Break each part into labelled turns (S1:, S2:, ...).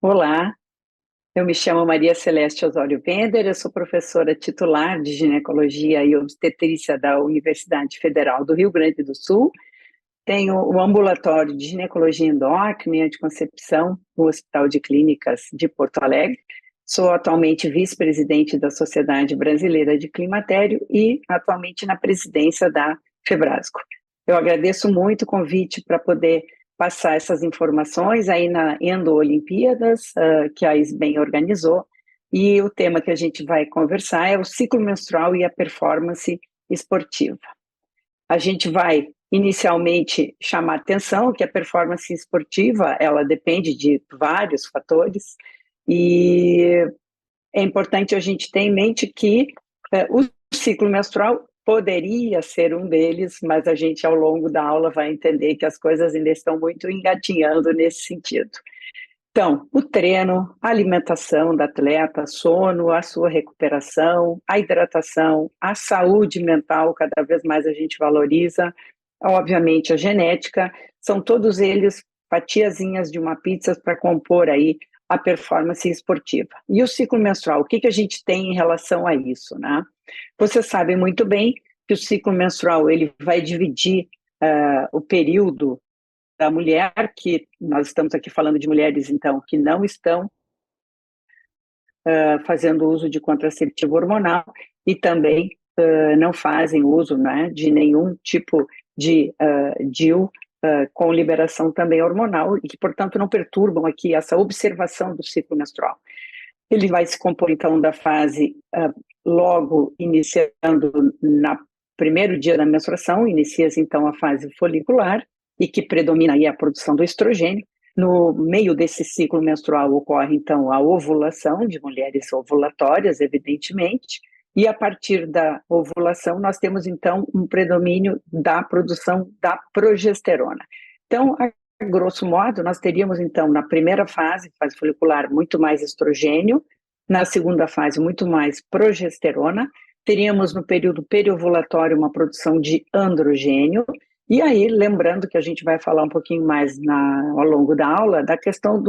S1: Olá, eu me chamo Maria Celeste Osório Bender, eu sou professora titular de ginecologia e obstetrícia da Universidade Federal do Rio Grande do Sul. Tenho o ambulatório de ginecologia endócrina e anticoncepção no Hospital de Clínicas de Porto Alegre. Sou atualmente vice-presidente da Sociedade Brasileira de Climatério e atualmente na presidência da Febrasco. Eu agradeço muito o convite para poder passar essas informações aí na Endo-Olimpíadas, que a ISBEM organizou, e o tema que a gente vai conversar é o ciclo menstrual e a performance esportiva. A gente vai inicialmente chamar atenção que a performance esportiva, ela depende de vários fatores, e é importante a gente ter em mente que o ciclo menstrual poderia ser um deles, mas a gente ao longo da aula vai entender que as coisas ainda estão muito engatinhando nesse sentido. Então, o treino, a alimentação da atleta, sono, a sua recuperação, a hidratação, a saúde mental, cada vez mais a gente valoriza, obviamente a genética, são todos eles fatiazinhas de uma pizza para compor aí a performance esportiva. E o ciclo menstrual, o que a gente tem em relação a isso, né? Você sabe muito bem que o ciclo menstrual ele vai dividir o período da mulher, que nós estamos aqui falando de mulheres, então, que não estão fazendo uso de contraceptivo hormonal e também não fazem uso, né, de nenhum tipo de DIU com liberação também hormonal e que, portanto, não perturbam aqui essa observação do ciclo menstrual. Ele vai se compor, então, da fase logo iniciando na primeiro dia da menstruação, inicia-se, então, a fase folicular, e que predomina aí a produção do estrogênio. No meio desse ciclo menstrual ocorre, então, a ovulação de mulheres ovulatórias, evidentemente, e a partir da ovulação nós temos, então, um predomínio da produção da progesterona. Então, a grosso modo, nós teríamos, então, na primeira fase folicular, muito mais estrogênio, na segunda fase, muito mais progesterona, teríamos no período periovulatório uma produção de androgênio, e aí, lembrando que a gente vai falar um pouquinho mais ao longo da aula, da questão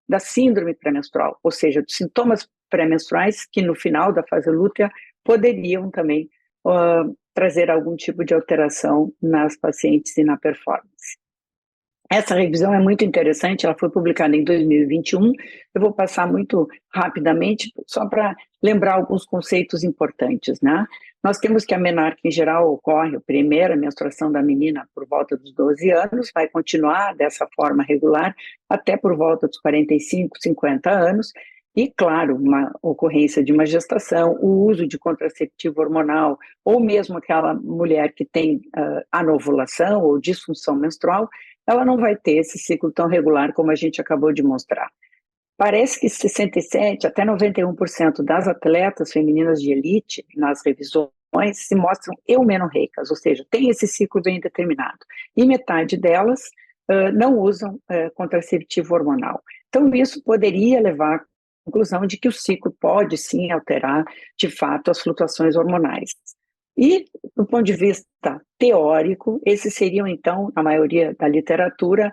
S1: da síndrome pré-menstrual, ou seja, dos sintomas pré-menstruais que no final da fase lútea poderiam também trazer algum tipo de alteração nas pacientes e na performance. Essa revisão é muito interessante, ela foi publicada em 2021, eu vou passar muito rapidamente, só para lembrar alguns conceitos importantes, né? Nós temos que a menarca, em geral, ocorre a primeira menstruação da menina por volta dos 12 anos, vai continuar dessa forma regular até por volta dos 45, 50 anos, e, claro, uma ocorrência de uma gestação, o uso de contraceptivo hormonal, ou mesmo aquela mulher que tem anovulação ou disfunção menstrual, ela não vai ter esse ciclo tão regular como a gente acabou de mostrar. Parece que 67% até 91% das atletas femininas de elite nas revisões se mostram eumenorreicas, ou seja, tem esse ciclo bem determinado. E metade delas não usam contraceptivo hormonal. Então, isso poderia levar à conclusão de que o ciclo pode sim alterar, de fato, as flutuações hormonais. E, do ponto de vista teórico, esses seriam, então, a maioria da literatura,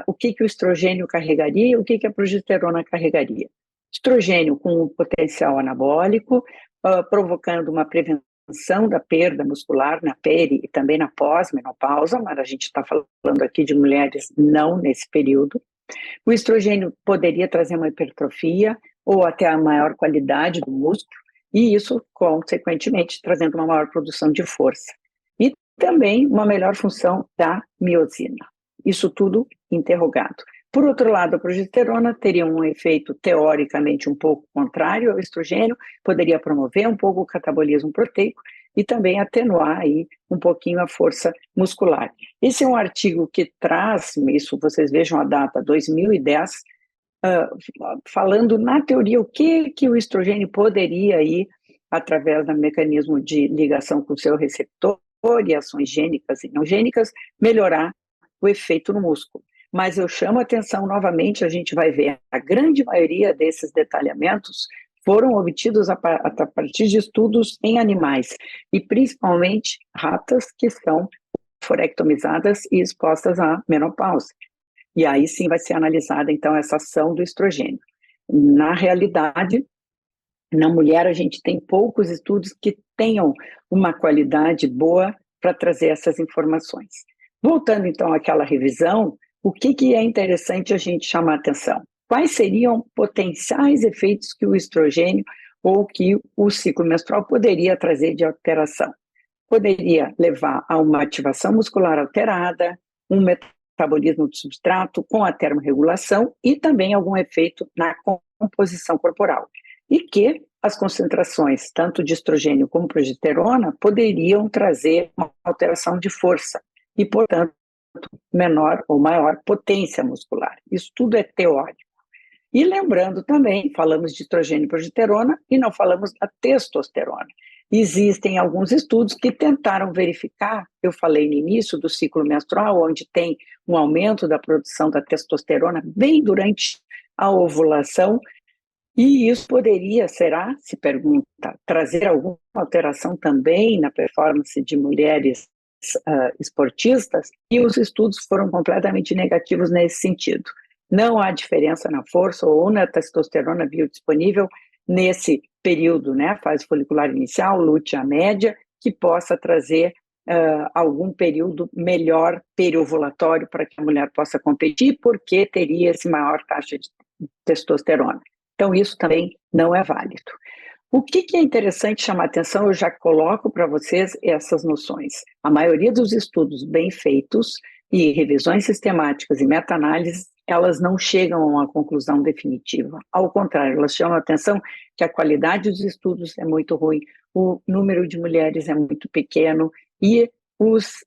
S1: o que o estrogênio carregaria e o que a progesterona carregaria. Estrogênio com um potencial anabólico, provocando uma prevenção da perda muscular na peri e também na pós-menopausa, mas a gente está falando aqui de mulheres não nesse período. O estrogênio poderia trazer uma hipertrofia ou até a maior qualidade do músculo, e isso, consequentemente, trazendo uma maior produção de força. E também uma melhor função da miosina. Isso tudo interrogado. Por outro lado, a progesterona teria um efeito teoricamente um pouco contrário ao estrogênio, poderia promover um pouco o catabolismo proteico e também atenuar aí um pouquinho a força muscular. Esse é um artigo que traz, isso vocês vejam a data, 2010, falando na teoria o que o estrogênio poderia ir, através do mecanismo de ligação com o seu receptor e ações gênicas e não gênicas, melhorar o efeito no músculo. Mas eu chamo a atenção novamente, a gente vai ver, a grande maioria desses detalhamentos foram obtidos a partir de estudos em animais, e principalmente ratas que são forectomizadas e expostas à menopausa. E aí sim vai ser analisada, então, essa ação do estrogênio. Na realidade, na mulher, a gente tem poucos estudos que tenham uma qualidade boa para trazer essas informações. Voltando, então, àquela revisão, o que é interessante a gente chamar a atenção? Quais seriam potenciais efeitos que o estrogênio ou que o ciclo menstrual poderia trazer de alteração? Poderia levar a uma ativação muscular alterada, um metabolismo do substrato com a termorregulação e também algum efeito na composição corporal. E que as concentrações, tanto de estrogênio como progesterona, poderiam trazer uma alteração de força e, portanto, menor ou maior potência muscular. Isso tudo é teórico. E lembrando também, falamos de estrogênio e progesterona e não falamos da testosterona. Existem alguns estudos que tentaram verificar, eu falei no início do ciclo menstrual, onde tem um aumento da produção da testosterona bem durante a ovulação, e isso poderia, será, se pergunta, trazer alguma alteração também na performance de mulheres esportistas, e os estudos foram completamente negativos nesse sentido. Não há diferença na força ou na testosterona biodisponível nesse período, né, fase folicular inicial, lútea média, que possa trazer algum período melhor periovulatório para que a mulher possa competir, porque teria esse maior taxa de testosterona. Então, isso também não é válido. O que é interessante chamar a atenção, eu já coloco para vocês essas noções. A maioria dos estudos bem feitos e revisões sistemáticas e meta-análises, elas não chegam a uma conclusão definitiva. Ao contrário, elas chamam a atenção que a qualidade dos estudos é muito ruim, o número de mulheres é muito pequeno e os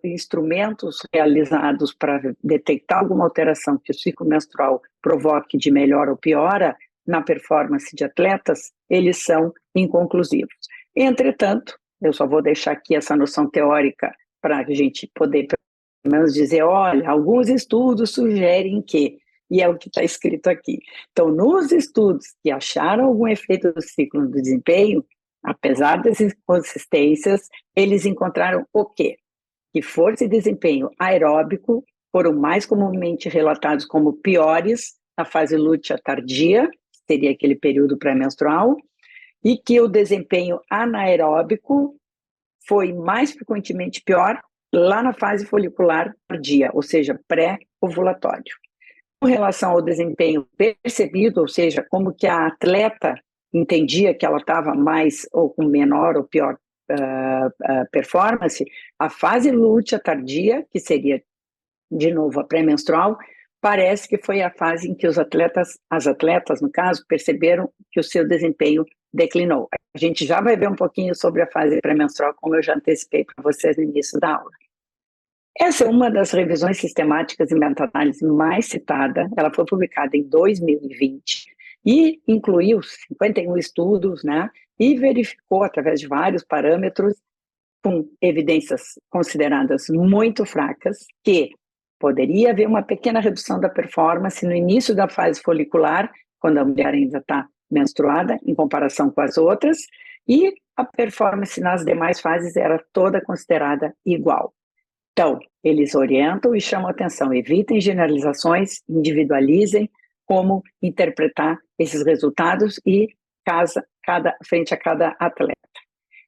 S1: instrumentos realizados para detectar alguma alteração que o ciclo menstrual provoque de melhora ou piora na performance de atletas, eles são inconclusivos. Entretanto, eu só vou deixar aqui essa noção teórica para a gente poder, pelo menos, dizer, olha, alguns estudos sugerem que, e é o que está escrito aqui. Então, nos estudos que acharam algum efeito do ciclo do desempenho, apesar das inconsistências, eles encontraram o quê? Que força e desempenho aeróbico foram mais comumente relatados como piores na fase lútea tardia, seria aquele período pré-menstrual, e que o desempenho anaeróbico foi mais frequentemente pior lá na fase folicular tardia, ou seja, pré-ovulatório. Com relação ao desempenho percebido, ou seja, como que a atleta entendia que ela estava mais ou com menor ou pior performance, a fase lútea tardia, que seria, de novo, a pré-menstrual, parece que foi a fase em que as atletas, no caso, perceberam que o seu desempenho declinou. A gente já vai ver um pouquinho sobre a fase pré-menstrual, como eu já antecipei para vocês no início da aula. Essa é uma das revisões sistemáticas e meta-análise mais citada. Ela foi publicada em 2020 e incluiu 51 estudos, né? E verificou, através de vários parâmetros, com evidências consideradas muito fracas, que poderia haver uma pequena redução da performance no início da fase folicular, quando a mulher ainda está menstruada, em comparação com as outras, e a performance nas demais fases era toda considerada igual. Então, eles orientam e chamam atenção, evitem generalizações, individualizem como interpretar esses resultados e frente a cada atleta.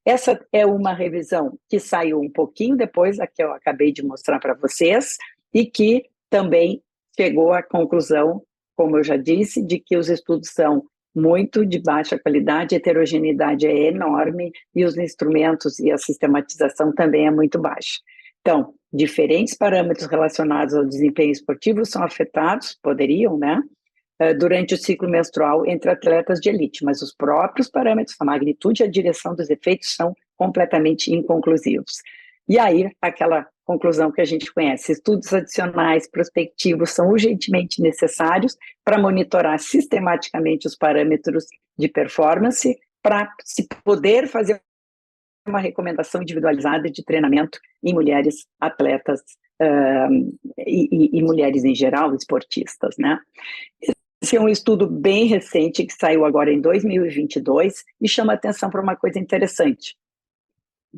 S1: Essa é uma revisão que saiu um pouquinho depois da que eu acabei de mostrar para vocês e que também chegou à conclusão, como eu já disse, de que os estudos são muito de baixa qualidade, a heterogeneidade é enorme e os instrumentos e a sistematização também é muito baixa. Então, diferentes parâmetros relacionados ao desempenho esportivo são afetados, poderiam, né, durante o ciclo menstrual entre atletas de elite, mas os próprios parâmetros, a magnitude e a direção dos efeitos são completamente inconclusivos. E aí, aquela conclusão que a gente conhece, estudos adicionais prospectivos são urgentemente necessários para monitorar sistematicamente os parâmetros de performance, para se poder fazer uma recomendação individualizada de treinamento em mulheres atletas e mulheres em geral, esportistas, né? Esse é um estudo bem recente que saiu agora em 2022 e chama atenção para uma coisa interessante,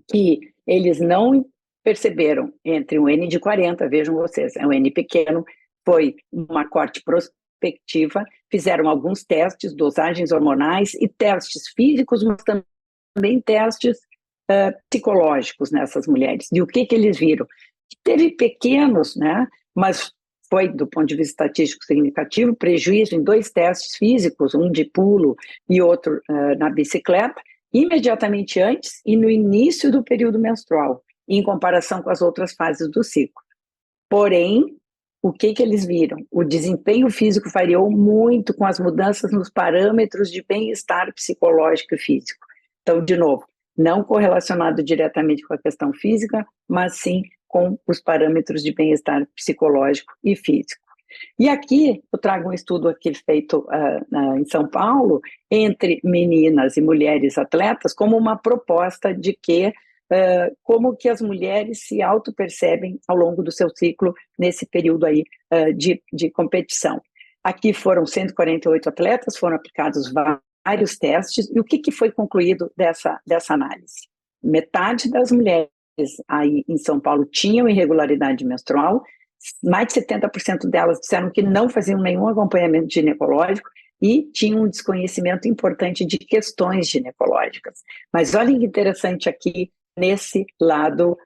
S1: que eles não perceberam entre um N de 40, vejam vocês, é um N pequeno, foi uma corte prospectiva, fizeram alguns testes, dosagens hormonais e testes físicos, mas também testes psicológicos nessas mulheres. E o que eles viram? Teve pequenos, né, mas foi, do ponto de vista estatístico significativo, prejuízo em 2 testes físicos, um de pulo e outro na bicicleta, imediatamente antes e no início do período menstrual, em comparação com as outras fases do ciclo. Porém, o que eles viram? O desempenho físico variou muito com as mudanças nos parâmetros de bem-estar psicológico e físico. Então, de novo, não correlacionado diretamente com a questão física, mas sim com os parâmetros de bem-estar psicológico e físico. E aqui eu trago um estudo aqui feito em São Paulo, entre meninas e mulheres atletas, como uma proposta de que como que as mulheres se auto-percebem ao longo do seu ciclo, nesse período aí de competição. Aqui foram 148 atletas, foram aplicados vários testes, e o que foi concluído dessa análise? Metade das mulheres aí em São Paulo tinham irregularidade menstrual, mais de 70% delas disseram que não faziam nenhum acompanhamento ginecológico e tinham um desconhecimento importante de questões ginecológicas. Mas olha que interessante aqui, nesse lado,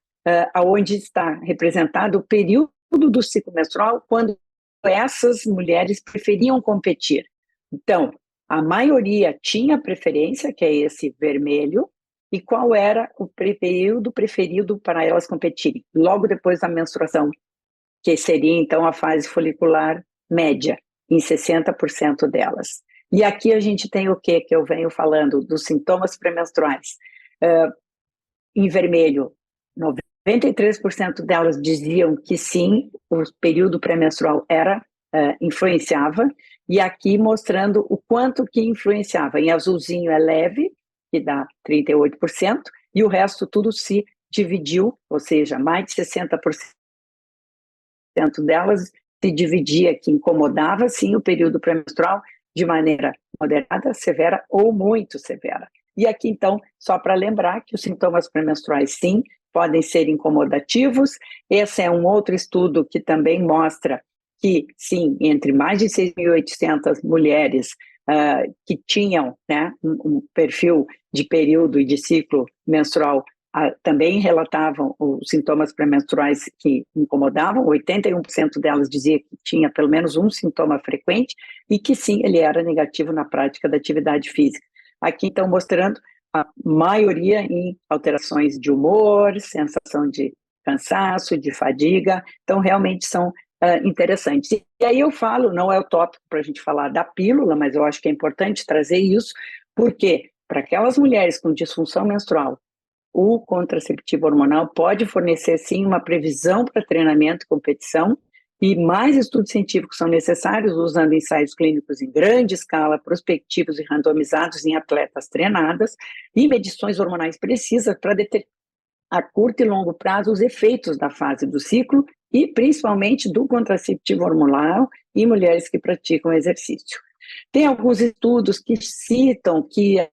S1: onde está representado o período do ciclo menstrual, quando essas mulheres preferiam competir. Então, a maioria tinha preferência, que é esse vermelho, e qual era o período preferido para elas competirem? Logo depois da menstruação, que seria então a fase folicular média, em 60% delas. E aqui a gente tem o que eu venho falando dos sintomas pré-menstruais. Em vermelho, 93% delas diziam que sim, o período pré-menstrual influenciava, e aqui mostrando o quanto que influenciava. Em azulzinho é leve, que dá 38%, e o resto tudo se dividiu, ou seja, mais de 60% delas se dividia que incomodava, sim, o período pré-menstrual de maneira moderada, severa ou muito severa. E aqui, então, só para lembrar que os sintomas pré-menstruais, sim, podem ser incomodativos. Esse é um outro estudo que também mostra que, sim, entre mais de 6.800 mulheres que tinham, né, um perfil de período e de ciclo menstrual, também relatavam os sintomas pré-menstruais que incomodavam. 81% delas dizia que tinha pelo menos um sintoma frequente e que, sim, ele era negativo na prática da atividade física. Aqui estão mostrando a maioria em alterações de humor, sensação de cansaço, de fadiga, então realmente são interessantes. E aí eu falo, não é o tópico para a gente falar da pílula, mas eu acho que é importante trazer isso, porque para aquelas mulheres com disfunção menstrual, o contraceptivo hormonal pode fornecer, sim, uma previsão para treinamento e competição, e mais estudos científicos são necessários, usando ensaios clínicos em grande escala, prospectivos e randomizados em atletas treinadas, e medições hormonais precisas para determinar a curto e longo prazo os efeitos da fase do ciclo e principalmente do contraceptivo hormonal em mulheres que praticam exercício. Tem alguns estudos que citam que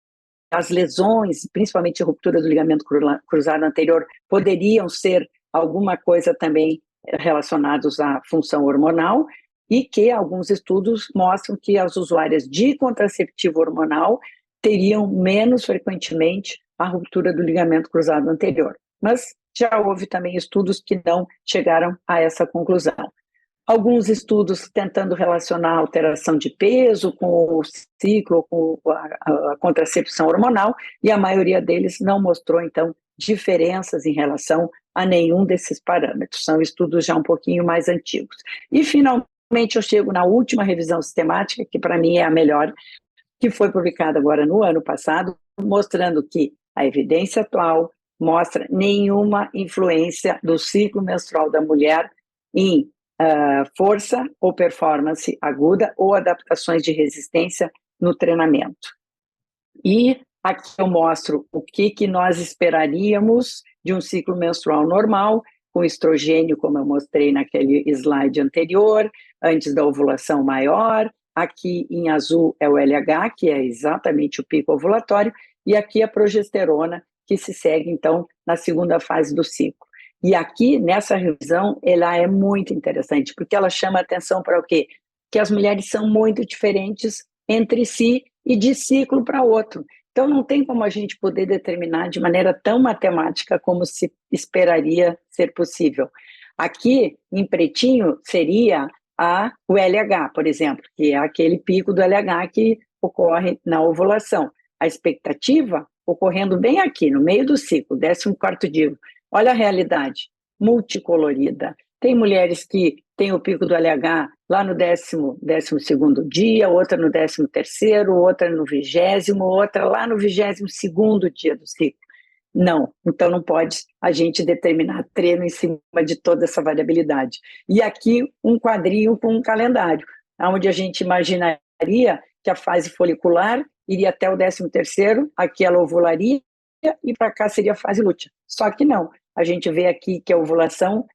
S1: as lesões, principalmente a ruptura do ligamento cruzado anterior, poderiam ser alguma coisa também relacionados à função hormonal, e que alguns estudos mostram que as usuárias de contraceptivo hormonal teriam menos frequentemente a ruptura do ligamento cruzado anterior. Mas já houve também estudos que não chegaram a essa conclusão. Alguns estudos tentando relacionar a alteração de peso com o ciclo, com a contracepção hormonal, e a maioria deles não mostrou, então, diferenças em relação a nenhum desses parâmetros. São estudos já um pouquinho mais antigos. E, finalmente, eu chego na última revisão sistemática, que para mim é a melhor, que foi publicada agora no ano passado, mostrando que a evidência atual mostra nenhuma influência do ciclo menstrual da mulher em força ou performance aguda ou adaptações de resistência no treinamento. E aqui eu mostro o que nós esperaríamos de um ciclo menstrual normal, com estrogênio, como eu mostrei naquele slide anterior, antes da ovulação maior. Aqui em azul é o LH, que é exatamente o pico ovulatório, e aqui a progesterona, que se segue, então, na segunda fase do ciclo. E aqui, nessa revisão, ela é muito interessante, porque ela chama atenção para o quê? Que as mulheres são muito diferentes entre si e de ciclo para outro. Então, não tem como a gente poder determinar de maneira tão matemática como se esperaria ser possível. Aqui, em pretinho, seria o LH, por exemplo, que é aquele pico do LH que ocorre na ovulação. A expectativa ocorrendo bem aqui, no meio do ciclo, 14º dia. Olha a realidade, multicolorida. Tem mulheres que têm o pico do LH lá no 12º dia, outra no 13º, outra no 20º, outra lá no 22º dia do ciclo. Não, então não pode a gente determinar treino em cima de toda essa variabilidade. E aqui um quadrinho com um calendário, onde a gente imaginaria que a fase folicular iria até o 13º, aqui ela ovularia, e para cá seria a fase lútea. Só que não, a gente vê aqui que a ovulação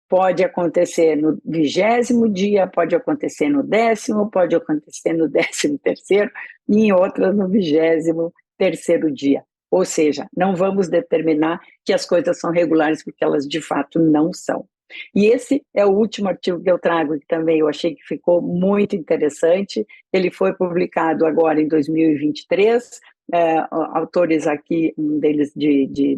S1: pode acontecer no 20º dia, pode acontecer no 10º, pode acontecer no 13º e em outras no 23º dia. Ou seja, não vamos determinar que as coisas são regulares, porque elas de fato não são. E esse é o último artigo que eu trago, que também eu achei que ficou muito interessante. Ele foi publicado agora em 2023, autores aqui, um deles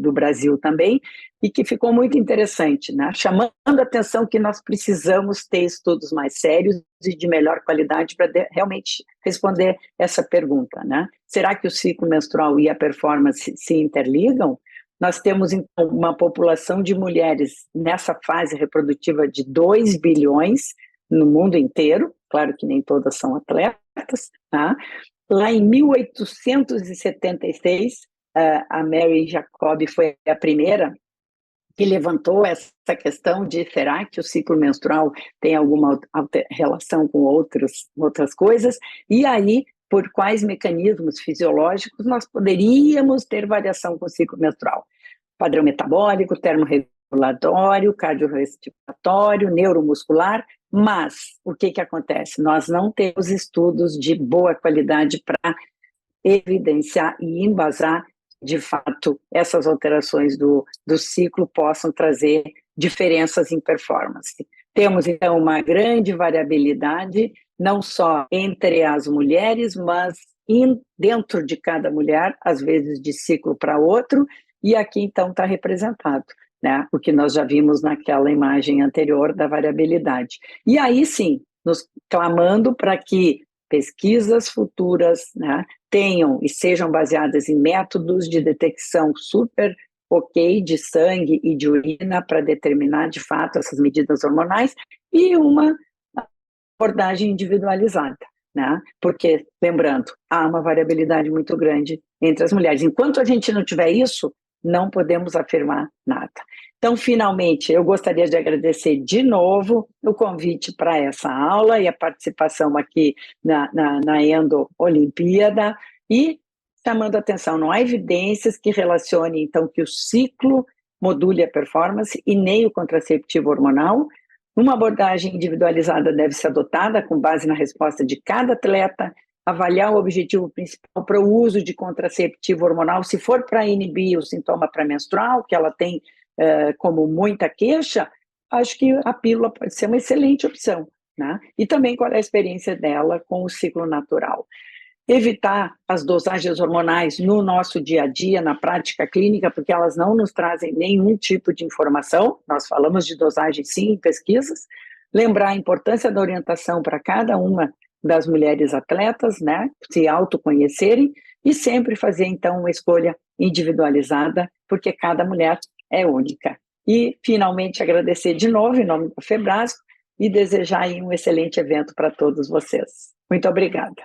S1: do Brasil também, e que ficou muito interessante, né? Chamando a atenção que nós precisamos ter estudos mais sérios e de melhor qualidade para realmente responder essa pergunta, né? Será que o ciclo menstrual e a performance se interligam? Nós temos, então, uma população de mulheres nessa fase reprodutiva de 2 bilhões no mundo inteiro, claro que nem todas são atletas, tá? Lá em 1876, a Mary Jacob foi a primeira que levantou essa questão de será que o ciclo menstrual tem alguma relação com outras coisas, e aí por quais mecanismos fisiológicos nós poderíamos ter variação com o ciclo menstrual. Padrão metabólico, termorregulatório, cardiorrespiratório, neuromuscular, mas o que acontece? Nós não temos estudos de boa qualidade para evidenciar e embasar, de fato, essas alterações do ciclo possam trazer diferenças em performance. Temos, então, uma grande variabilidade, não só entre as mulheres, mas dentro de cada mulher, às vezes de ciclo para outro, e aqui, então, está representado, né? O que nós já vimos naquela imagem anterior da variabilidade. E aí, sim, nos clamando para que pesquisas futuras, né, tenham e sejam baseadas em métodos de detecção super de sangue e de urina para determinar, de fato, essas medidas hormonais e uma abordagem individualizada, né? Porque, lembrando, há uma variabilidade muito grande entre as mulheres. Enquanto a gente não tiver isso, não podemos afirmar nada. Então, finalmente, eu gostaria de agradecer de novo o convite para essa aula e a participação aqui na Endo Olimpíada e chamando a atenção, não há evidências que relacionem, então, que o ciclo module a performance e nem o contraceptivo hormonal. Uma abordagem individualizada deve ser adotada com base na resposta de cada atleta, avaliar o objetivo principal para o uso de contraceptivo hormonal, se for para inibir o sintoma pré-menstrual, que ela tem como muita queixa, acho que a pílula pode ser uma excelente opção, né? E também qual é a experiência dela com o ciclo natural. Evitar as dosagens hormonais no nosso dia a dia, na prática clínica, porque elas não nos trazem nenhum tipo de informação, nós falamos de dosagem sim em pesquisas, lembrar a importância da orientação para cada uma das mulheres atletas, né, se autoconhecerem e sempre fazer então uma escolha individualizada, porque cada mulher é única. E finalmente agradecer de novo em nome da Febrasco e desejar aí um excelente evento para todos vocês. Muito obrigada.